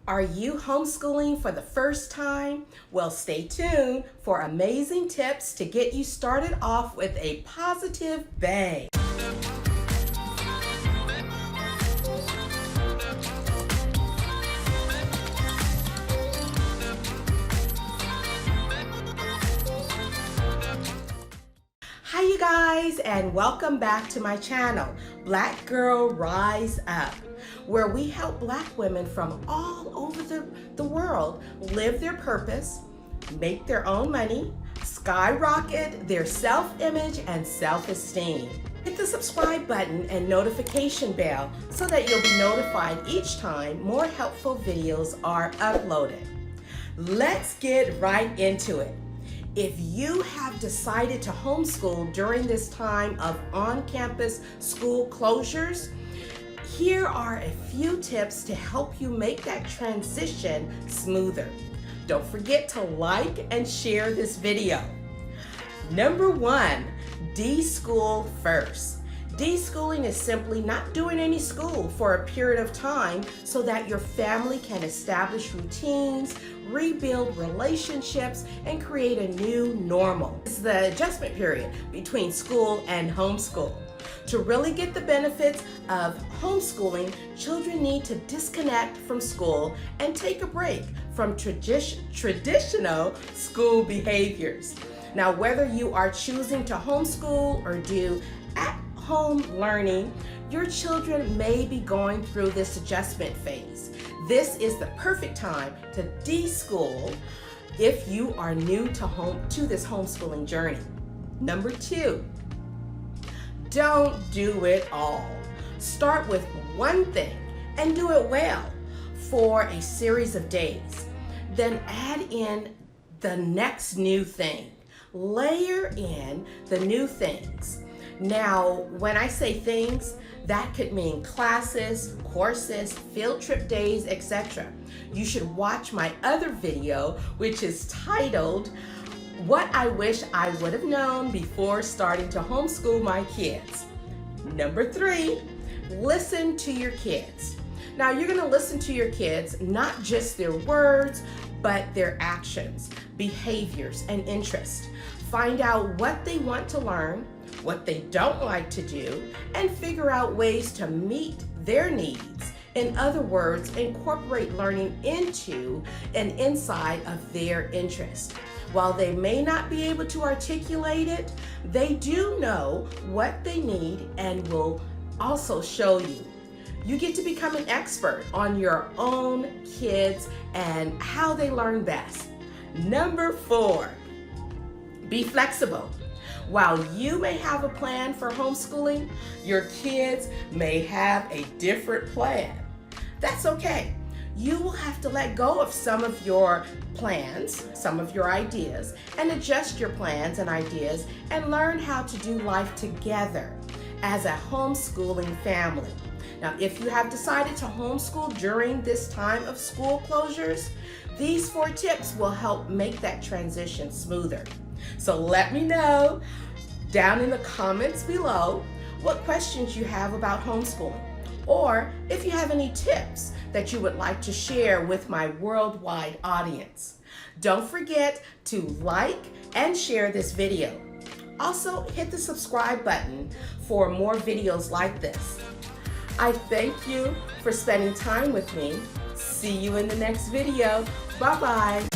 Are you homeschooling for the first time? Well, stay tuned for amazing tips to get you started off with a positive bang. Hi you guys, and welcome back to my channel, Black Girl Rise Up, where we help Black women from all over the world live their purpose, make their own money, skyrocket their self-image and self-esteem. Hit the subscribe button and notification bell so that you'll be notified each time more helpful videos are uploaded. Let's get right into it. If you have decided to homeschool during this time of on-campus school closures, here are a few tips to help you make that transition smoother. Don't forget to like and share this video. Number 1, deschool first. Deschooling is simply not doing any school for a period of time so that your family can establish routines, rebuild relationships, and create a new normal. It's the adjustment period between school and homeschool. To really get the benefits of homeschooling, children need to disconnect from school and take a break from traditional school behaviors. Now, whether you are choosing to homeschool or do at-home learning, your children may be going through this adjustment phase. This is the perfect time to deschool if you are new to this homeschooling journey. Number 2, don't do it all. Start with one thing and do it well for a series of days. Then add in the next new thing. Layer in the new things. Now, when I say things, that could mean classes, courses, field trip days, etc. You should watch my other video, which is titled, What I Wish I Would Have Known Before Starting to Homeschool My Kids. Number 3, listen to your kids. Now, you're going to listen to your kids, not just their words, but their actions, behaviors, and interests. Find out what they want to learn, what they don't like to do, and figure out ways to meet their needs. In other words, incorporate learning into and inside of their interest. While they may not be able to articulate it, they do know what they need and will also show you. You get to become an expert on your own kids and how they learn best. Number 4, be flexible. While you may have a plan for homeschooling, your kids may have a different plan. That's okay. You will have to let go of some of your plans, some of your ideas, and adjust your plans and ideas and learn how to do life together as a homeschooling family. Now, if you have decided to homeschool during this time of school closures, these 4 tips will help make that transition smoother. So let me know down in the comments below what questions you have about homeschooling, or if you have any tips that you would like to share with my worldwide audience. Don't forget to like and share this video. Also, hit the subscribe button for more videos like this. I thank you for spending time with me. See you in the next video. Bye-bye.